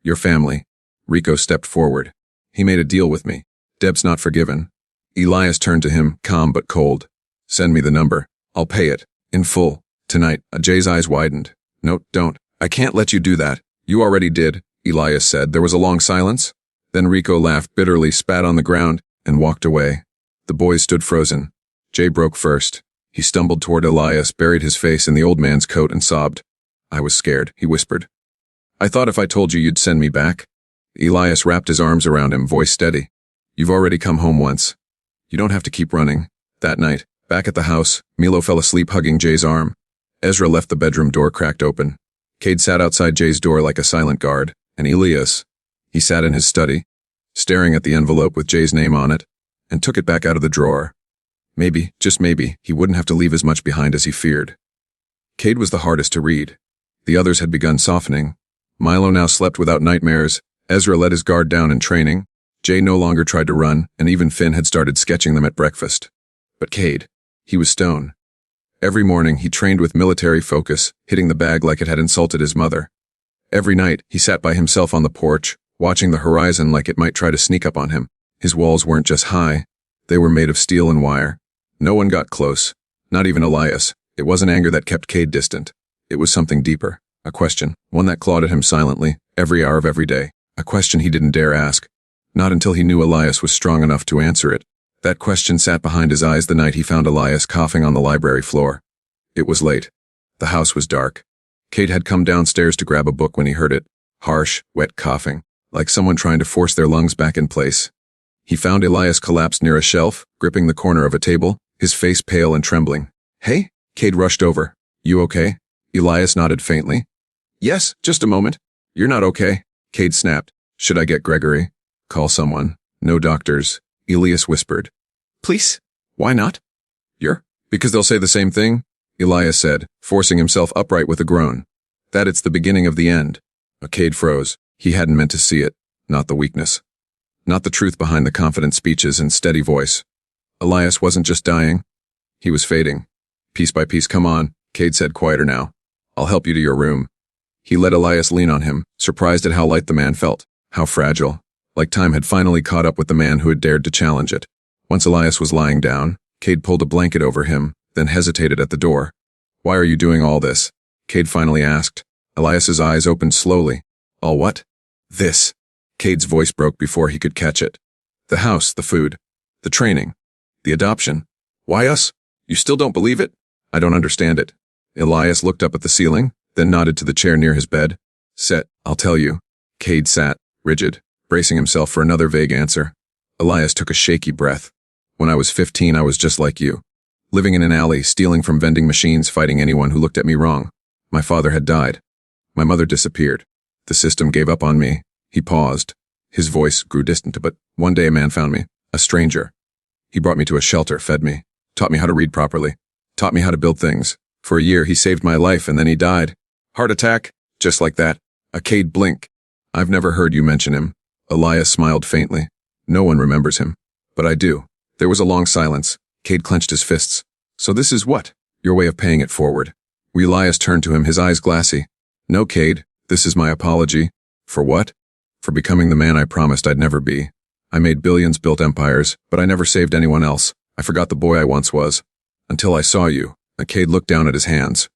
"Your family." Rico stepped forward. "He made a deal with me. Deb's not forgiven." Elias turned to him, calm but cold. "Send me the number. I'll pay it. In full. Tonight." Jay's eyes widened. "No, don't. I can't let you do that." "You already did," Elias said. There was a long silence. Then Rico laughed bitterly, spat on the ground, and walked away. The boys stood frozen. Jay broke first. He stumbled toward Elias, buried his face in the old man's coat, and sobbed. "I was scared," he whispered. "I thought if I told you you'd send me back." Elias wrapped his arms around him, voice steady. "You've already come home once. You don't have to keep running." That night, back at the house, Milo fell asleep hugging Jay's arm. Ezra left the bedroom door cracked open. Kade sat outside Jay's door like a silent guard, and Elias, he sat in his study, staring at the envelope with Jay's name on it, and took it back out of the drawer. Maybe, just maybe, he wouldn't have to leave as much behind as he feared. Kade was the hardest to read. The others had begun softening. Milo now slept without nightmares. Ezra let his guard down in training. Jay no longer tried to run, and even Finn had started sketching them at breakfast. But Kade, he was stone. Every morning he trained with military focus, hitting the bag like it had insulted his mother. Every night he sat by himself on the porch, watching the horizon like it might try to sneak up on him. His walls weren't just high, they were made of steel and wire. No one got close, not even Elias. It wasn't anger that kept Kade distant. It was something deeper, a question, one that clawed at him silently, every hour of every day, a question he didn't dare ask. Not until he knew Elias was strong enough to answer it. That question sat behind his eyes the night he found Elias coughing on the library floor. It was late. The house was dark. Kade had come downstairs to grab a book when he heard it. Harsh, wet coughing, like someone trying to force their lungs back in place. He found Elias collapsed near a shelf, gripping the corner of a table, his face pale and trembling. "Hey?" Kade rushed over. "You okay?" Elias nodded faintly. "Yes, just a moment." "You're not okay." Kade snapped. "Should I get Gregory?" "Call someone." "No doctors," Elias whispered. "Please." "Why not?" Because they'll say the same thing," Elias said, forcing himself upright with a groan. "That it's the beginning of the end." Kade froze. He hadn't meant to see it. Not the weakness. Not the truth behind the confident speeches and steady voice. Elias wasn't just dying. He was fading. Piece by piece. "Come on," Kade said quieter now. "I'll help you to your room." He let Elias lean on him, surprised at how light the man felt, how fragile, like time had finally caught up with the man who had dared to challenge it. Once Elias was lying down, Kade pulled a blanket over him, then hesitated at the door. "Why are you doing all this?" Kade finally asked. Elias's eyes opened slowly. "All what?" "This." Kade's voice broke before he could catch it. "The house, the food, the training, the adoption. Why us? You still don't believe it?" "I don't understand it." Elias looked up at the ceiling, then nodded to the chair near his bed. "Set, I'll tell you." Kade sat, rigid, bracing himself for another vague answer. Elias took a shaky breath. "When I was 15, I was just like you. Living in an alley, stealing from vending machines, fighting anyone who looked at me wrong. My father had died. My mother disappeared. The system gave up on me." He paused. His voice grew distant, but one day a man found me, a stranger. He brought me to a shelter, fed me, taught me how to read properly, taught me how to build things. For a year, he saved my life, and then he died. Heart attack, just like that. Kade blink. "I've never heard you mention him." Elias smiled faintly. "No one remembers him. But I do." There was a long silence. Kade clenched his fists. "So this is what? Your way of paying it forward." Elias turned to him, his eyes glassy. "No, Kade, this is my apology." "For what?" "For becoming the man I promised I'd never be. I made billions, built empires, but I never saved anyone else. I forgot the boy I once was. Until I saw you." Kade looked down at his hands.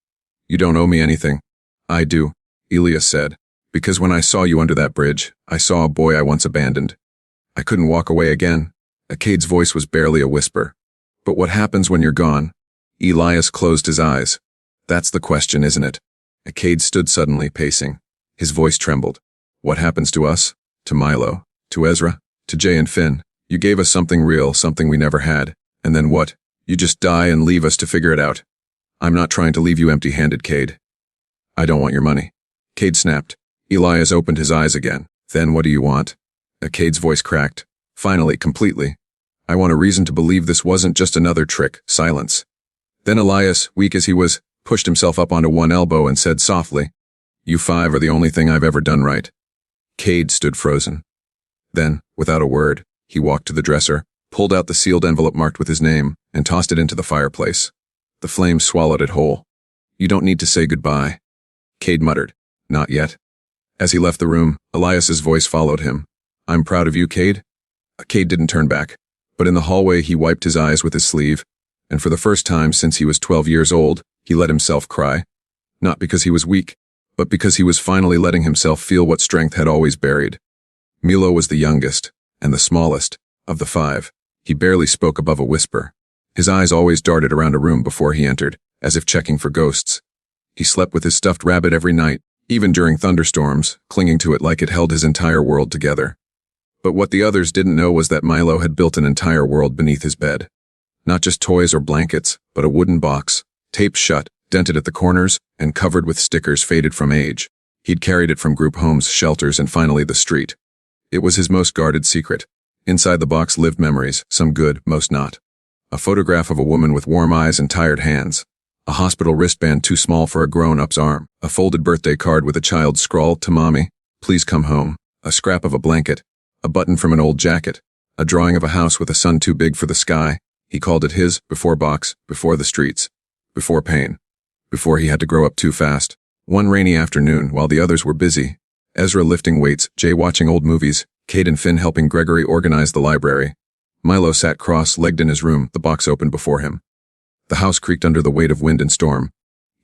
"You don't owe me anything." "I do," Elias said. "Because when I saw you under that bridge, I saw a boy I once abandoned. I couldn't walk away again." Kade's voice was barely a whisper. "But what happens when you're gone?" Elias closed his eyes. "That's the question, isn't it?" Kade stood suddenly, pacing. His voice trembled. "What happens to us? To Milo? To Ezra? To Jay and Finn? You gave us something real, something we never had. And then what? You just die and leave us to figure it out." "I'm not trying to leave you empty-handed, Kade." "I don't want your money." Kade snapped. Elias opened his eyes again. "Then what do you want?" Kade's voice cracked. Finally, completely. "I want a reason to believe this wasn't just another trick." Silence. Then Elias, weak as he was, pushed himself up onto one elbow and said softly, "You five are the only thing I've ever done right." Kade stood frozen. Then, without a word, he walked to the dresser, pulled out the sealed envelope marked with his name, and tossed it into the fireplace. The flames swallowed it whole. "You don't need to say goodbye." Kade muttered, "Not yet." As he left the room, Elias's voice followed him. "I'm proud of you, Kade." Kade didn't turn back, but in the hallway he wiped his eyes with his sleeve, and for the first time since he was 12 years old, he let himself cry. Not because he was weak, but because he was finally letting himself feel what strength had always buried. Milo was the youngest, and the smallest, of the five. He barely spoke above a whisper. His eyes always darted around a room before he entered, as if checking for ghosts. He slept with his stuffed rabbit every night, even during thunderstorms, clinging to it like it held his entire world together. But what the others didn't know was that Milo had built an entire world beneath his bed. Not just toys or blankets, but a wooden box, taped shut, dented at the corners, and covered with stickers faded from age. He'd carried it from group homes, shelters, and finally the street. It was his most guarded secret. Inside the box lived memories, some good, most not. A photograph of a woman with warm eyes and tired hands. A hospital wristband too small for a grown-up's arm. A folded birthday card with a child scrawled, "To Mommy, please come home." A scrap of a blanket. A button from an old jacket. A drawing of a house with a sun too big for the sky. He called it his, before box, before the streets. Before pain. Before he had to grow up too fast. One rainy afternoon, while the others were busy, Ezra lifting weights, Jay watching old movies, Kade and Finn helping Gregory organize the library. Milo sat cross-legged in his room, the box open before him. The house creaked under the weight of wind and storm.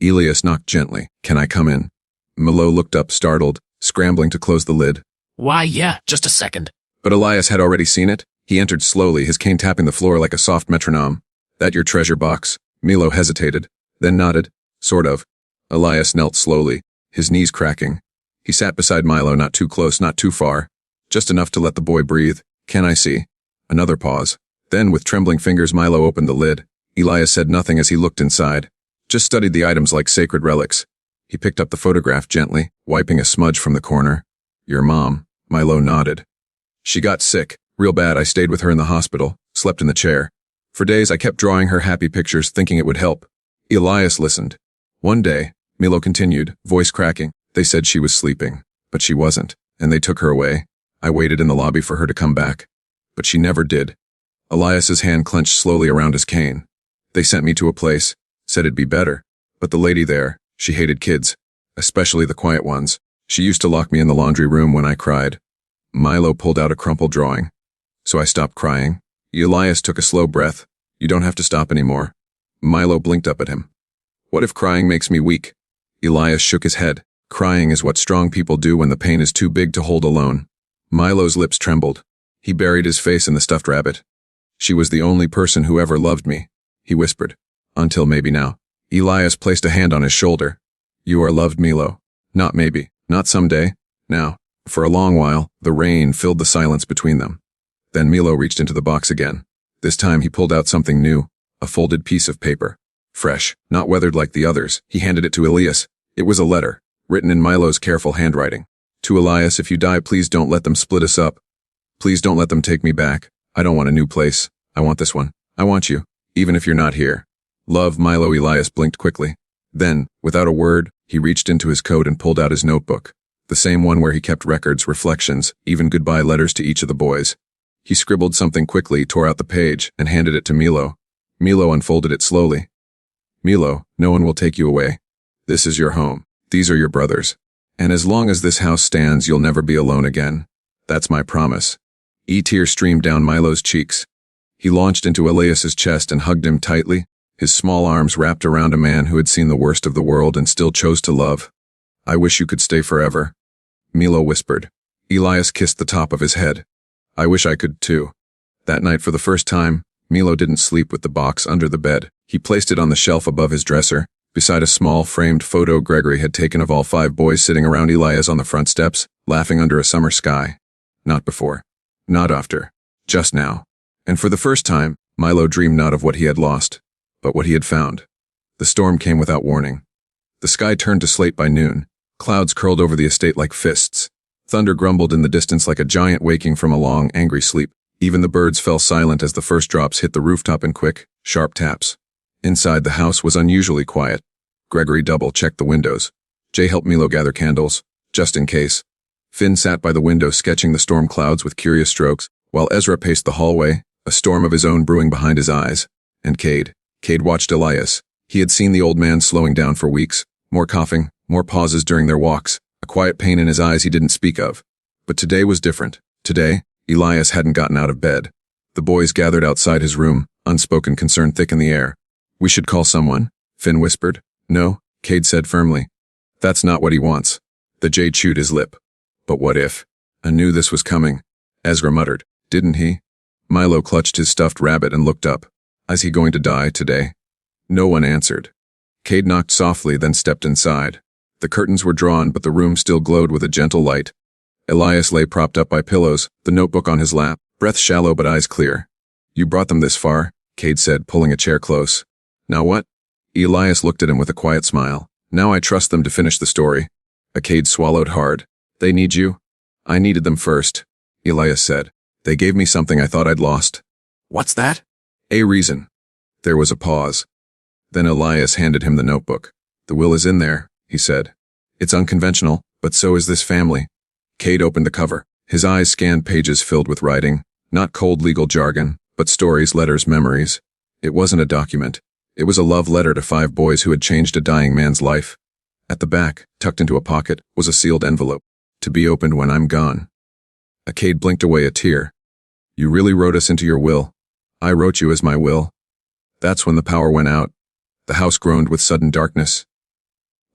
Elias knocked gently. "Can I come in?" Milo looked up, startled, scrambling to close the lid. "Why, yeah, just a second." But Elias had already seen it. He entered slowly, his cane tapping the floor like a soft metronome. "That your treasure box?" Milo hesitated, then nodded. "Sort of." Elias knelt slowly, his knees cracking. He sat beside Milo, not too close, not too far. Just enough to let the boy breathe. "Can I see?" Another pause. Then, with trembling fingers, Milo opened the lid. Elias said nothing as he looked inside. Just studied the items like sacred relics. He picked up the photograph gently, wiping a smudge from the corner. "Your mom." Milo nodded. "She got sick. Real bad. I stayed with her in the hospital, slept in the chair. For days I kept drawing her happy pictures, thinking it would help." Elias listened. "One day," Milo continued, voice cracking, "they said she was sleeping, but she wasn't, and they took her away. I waited in the lobby for her to come back. But she never did." Elias's hand clenched slowly around his cane. "They sent me to a place, said it'd be better. But the lady there, she hated kids, especially the quiet ones. She used to lock me in the laundry room when I cried." Milo pulled out a crumpled drawing. "So I stopped crying." Elias took a slow breath. "You don't have to stop anymore." Milo blinked up at him. "What if crying makes me weak?" Elias shook his head. "Crying is what strong people do when the pain is too big to hold alone." Milo's lips trembled. He buried his face in the stuffed rabbit. "She was the only person who ever loved me," he whispered. "Until maybe now." Elias placed a hand on his shoulder. "You are loved, Milo. Not maybe, not someday, now." For a long while, the rain filled the silence between them. Then Milo reached into the box again. This time he pulled out something new, a folded piece of paper. Fresh, not weathered like the others. He handed it to Elias. It was a letter, written in Milo's careful handwriting. "To Elias, if you die, please don't let them split us up. Please don't let them take me back. I don't want a new place. I want this one. I want you, even if you're not here. Love, Milo." Elias blinked quickly. Then, without a word, he reached into his coat and pulled out his notebook. The same one where he kept records, reflections, even goodbye letters to each of the boys. He scribbled something quickly, tore out the page, and handed it to Milo. Milo unfolded it slowly. "Milo, no one will take you away. This is your home. These are your brothers. And as long as this house stands, you'll never be alone again. That's my promise." A tear streamed down Milo's cheeks. He launched into Elias's chest and hugged him tightly, his small arms wrapped around a man who had seen the worst of the world and still chose to love. "I wish you could stay forever," Milo whispered. Elias kissed the top of his head. "I wish I could too." That night, for the first time, Milo didn't sleep with the box under the bed. He placed it on the shelf above his dresser, beside a small framed photo Gregory had taken of all 5 boys sitting around Elias on the front steps, laughing under a summer sky. Not before. Not after. Just now. And for the first time, Milo dreamed not of what he had lost, but what he had found. The storm came without warning. The sky turned to slate by noon. Clouds curled over the estate like fists. Thunder grumbled in the distance like a giant waking from a long, angry sleep. Even the birds fell silent as the first drops hit the rooftop in quick, sharp taps. Inside, the house was unusually quiet. Gregory double-checked the windows. Jay helped Milo gather candles, just in case. Finn sat by the window sketching the storm clouds with curious strokes, while Ezra paced the hallway, a storm of his own brewing behind his eyes. And Kade watched Elias. He had seen the old man slowing down for weeks, more coughing, more pauses during their walks, a quiet pain in his eyes he didn't speak of. But today was different. Today, Elias hadn't gotten out of bed. The boys gathered outside his room, unspoken concern thick in the air. "We should call someone," Finn whispered. "No," Kade said firmly. "That's not what he wants." The Jay chewed his lip. "But what if?" "I knew this was coming," Ezra muttered. "Didn't he?" Milo clutched his stuffed rabbit and looked up. Is he going to die today? No one answered. Kade knocked softly, then stepped inside. The curtains were drawn, but the room still glowed with a gentle light. Elias lay propped up by pillows, the notebook on his lap, breath shallow but eyes clear. You brought them this far, Kade said, pulling a chair close. Now what? Elias looked at him with a quiet smile. Now I trust them to finish the story. Kade swallowed hard. They need you? I needed them first, Elias said. They gave me something I thought I'd lost. What's that? A reason. There was a pause. Then Elias handed him the notebook. The will is in there, he said. It's unconventional, but so is this family. Kade opened the cover. His eyes scanned pages filled with writing, not cold legal jargon, but stories, letters, memories. It wasn't a document. It was a love letter to 5 boys who had changed a dying man's life. At the back, tucked into a pocket, was a sealed envelope. To be opened when I'm gone. Kade blinked away a tear. You really wrote us into your will. I wrote you as my will. That's when the power went out. The house groaned with sudden darkness.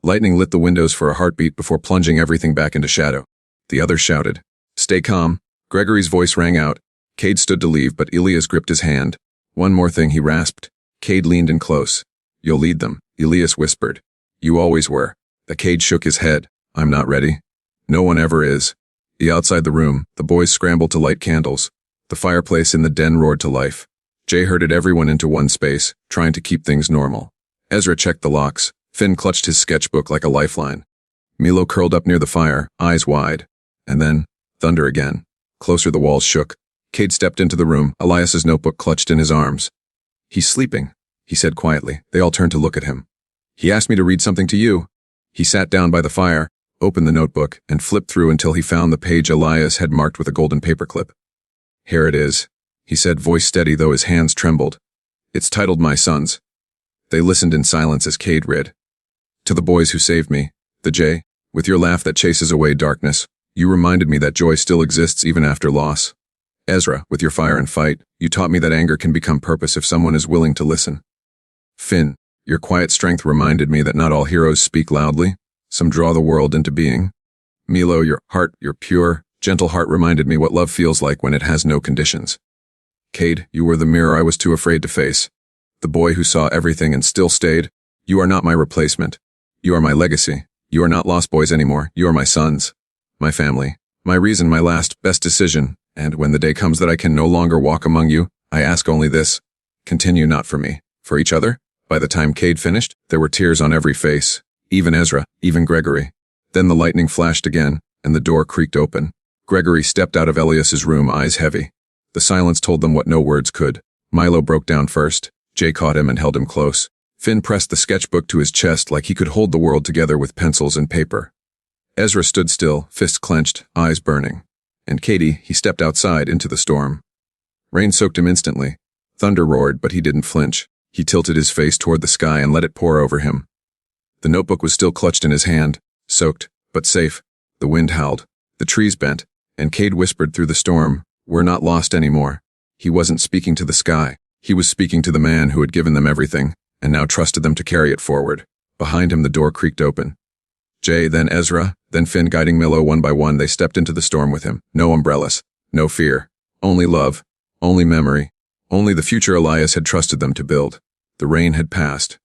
Lightning lit the windows for a heartbeat before plunging everything back into shadow. The others shouted. Stay calm. Gregory's voice rang out. Kade stood to leave, but Elias gripped his hand. One more thing, he rasped. Kade leaned in close. You'll lead them, Elias whispered. You always were. Kade shook his head. I'm not ready. No one ever is. Outside the room, the boys scrambled to light candles. The fireplace in the den roared to life. Jay herded everyone into one space, trying to keep things normal. Ezra checked the locks. Finn clutched his sketchbook like a lifeline. Milo curled up near the fire, eyes wide. And then, thunder again. Closer the walls shook. Kade stepped into the room, Elias's notebook clutched in his arms. He's sleeping, he said quietly. They all turned to look at him. He asked me to read something to you. He sat down by the fire, opened the notebook, and flipped through until he found the page Elias had marked with a golden paperclip. Here it is, he said, voice steady though his hands trembled. It's titled My Sons. They listened in silence as Kade read. To the boys who saved me, the J, with your laugh that chases away darkness, you reminded me that joy still exists even after loss. Ezra, with your fire and fight, you taught me that anger can become purpose if someone is willing to listen. Finn, your quiet strength reminded me that not all heroes speak loudly. Some draw the world into being. Milo, your heart, your pure, gentle heart reminded me what love feels like when it has no conditions. Kade, you were the mirror I was too afraid to face. The boy who saw everything and still stayed. You are not my replacement. You are my legacy. You are not lost boys anymore. You are my sons. My family. My reason, my last, best decision. And when the day comes that I can no longer walk among you, I ask only this. Continue not for me, for each other. By the time Kade finished, there were tears on every face. Even Ezra, even Gregory. Then the lightning flashed again, and the door creaked open. Gregory stepped out of Elias's room, eyes heavy. The silence told them what no words could. Milo broke down first. Jay caught him and held him close. Finn pressed the sketchbook to his chest like he could hold the world together with pencils and paper. Ezra stood still, fists clenched, eyes burning. And Kade, he stepped outside into the storm. Rain soaked him instantly. Thunder roared, but he didn't flinch. He tilted his face toward the sky and let it pour over him. The notebook was still clutched in his hand, soaked, but safe. The wind howled. The trees bent, and Kade whispered through the storm, "We're not lost anymore." He wasn't speaking to the sky. He was speaking to the man who had given them everything, and now trusted them to carry it forward. Behind him the door creaked open. Jay, then Ezra, then Finn guiding Milo one by one, they stepped into the storm with him. No umbrellas, no fear, only love, only memory, only the future Elias had trusted them to build. The rain had passed.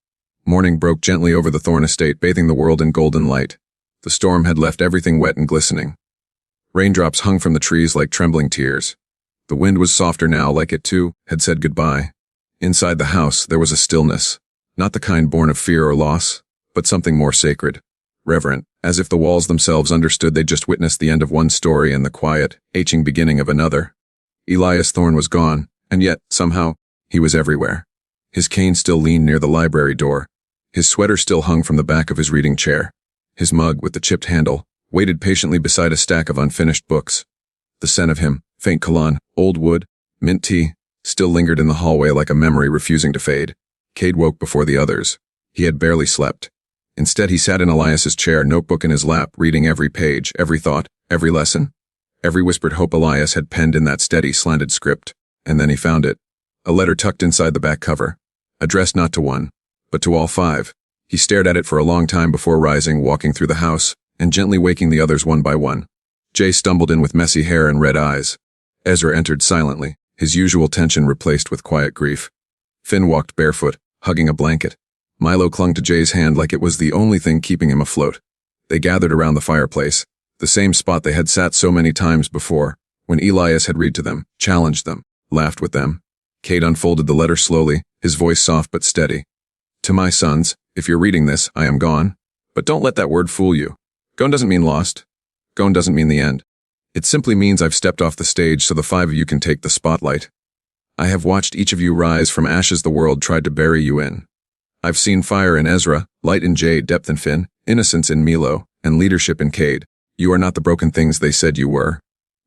Morning broke gently over the Thorn estate, bathing the world in golden light. The storm had left everything wet and glistening. Raindrops hung from the trees like trembling tears. The wind was softer now, like it too had said goodbye. Inside the house there was a stillness, not the kind born of fear or loss, but something more sacred, reverent, as if the walls themselves understood they'd just witnessed the end of one story and the quiet, aching beginning of another. Elias Thorn was gone, and yet, somehow, he was everywhere. His cane still leaned near the library door. His sweater still hung from the back of his reading chair. His mug, with the chipped handle, waited patiently beside a stack of unfinished books. The scent of him, faint cologne, old wood, mint tea, still lingered in the hallway like a memory refusing to fade. Kade woke before the others. He had barely slept. Instead, he sat in Elias's chair, notebook in his lap, reading every page, every thought, every lesson, every whispered hope Elias had penned in that steady, slanted script. And then he found it. A letter tucked inside the back cover. Addressed not to one, but to all 5. He stared at it for a long time before rising, walking through the house, and gently waking the others one by one. Jay stumbled in with messy hair and red eyes. Ezra entered silently, his usual tension replaced with quiet grief. Finn walked barefoot, hugging a blanket. Milo clung to Jay's hand like it was the only thing keeping him afloat. They gathered around the fireplace, the same spot they had sat so many times before, when Elias had read to them, challenged them, laughed with them. Kade unfolded the letter slowly, his voice soft but steady. To my sons, if you're reading this, I am gone. But don't let that word fool you. Gone doesn't mean lost. Gone doesn't mean the end. It simply means I've stepped off the stage so the 5 of you can take the spotlight. I have watched each of you rise from ashes the world tried to bury you in. I've seen fire in Ezra, light in Jay, depth in Finn, innocence in Milo, and leadership in Kade. You are not the broken things they said you were.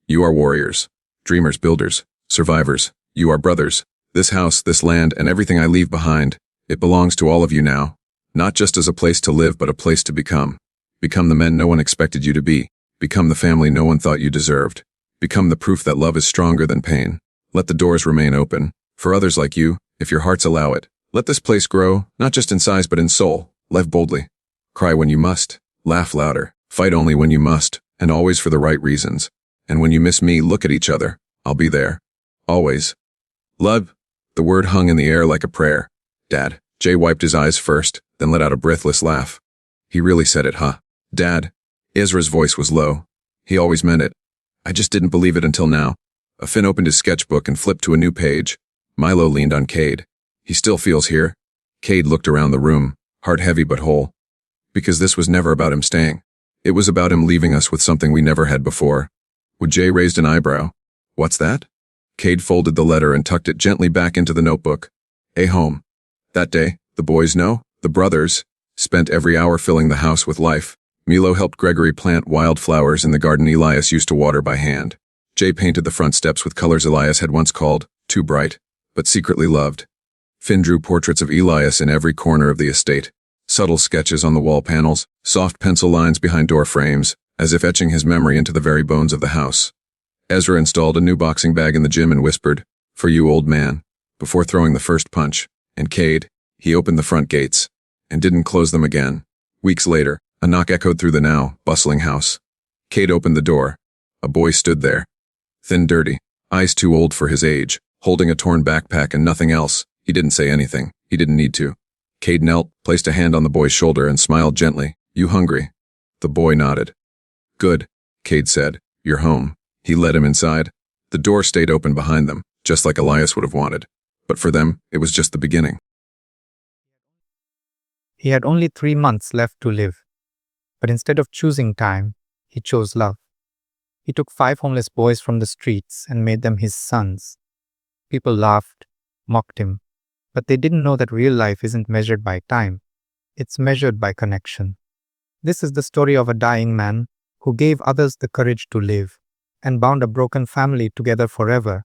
You are warriors, dreamers, builders, survivors. You are brothers. This house, this land, and everything I leave behind, it belongs to all of you now. Not just as a place to live, but a place to become. Become the men no one expected you to be. Become the family no one thought you deserved. Become the proof that love is stronger than pain. Let the doors remain open. For others like you, if your hearts allow it. Let this place grow, not just in size but in soul. Live boldly. Cry when you must. Laugh louder. Fight only when you must, and always for the right reasons. And when you miss me, look at each other. I'll be there. Always. Love. The word hung in the air like a prayer. Dad. Jay wiped his eyes first, then let out a breathless laugh. He really said it, huh? Dad. Ezra's voice was low. He always meant it. I just didn't believe it until now. Finn opened his sketchbook and flipped to a new page. Milo leaned on Kade. He still feels here. Kade looked around the room, heart heavy but whole. Because this was never about him staying. It was about him leaving us with something we never had before. Would Jay raised an eyebrow. What's that? Kade folded the letter and tucked it gently back into the notebook. A home. That day, the boys know, the brothers, spent every hour filling the house with life. Milo helped Gregory plant wildflowers in the garden Elias used to water by hand. Jay painted the front steps with colors Elias had once called too bright, but secretly loved. Finn drew portraits of Elias in every corner of the estate, subtle sketches on the wall panels, soft pencil lines behind door frames, as if etching his memory into the very bones of the house. Ezra installed a new boxing bag in the gym and whispered, "For you, old man," before throwing the first punch. And Kade, he opened the front gates, and didn't close them again. Weeks later, a knock echoed through the now bustling house. Kade opened the door. A boy stood there. Thin, dirty, eyes too old for his age, holding a torn backpack and nothing else. He didn't say anything. He didn't need to. Kade knelt, placed a hand on the boy's shoulder and smiled gently. You hungry? The boy nodded. Good, Kade said. You're home. He led him inside. The door stayed open behind them, just like Elias would have wanted. But for them, it was just the beginning. He had only 3 months left to live. But instead of choosing time, he chose love. He took 5 homeless boys from the streets and made them his sons. People laughed, mocked him, but they didn't know that real life isn't measured by time. It's measured by connection. This is the story of a dying man who gave others the courage to live and bound a broken family together forever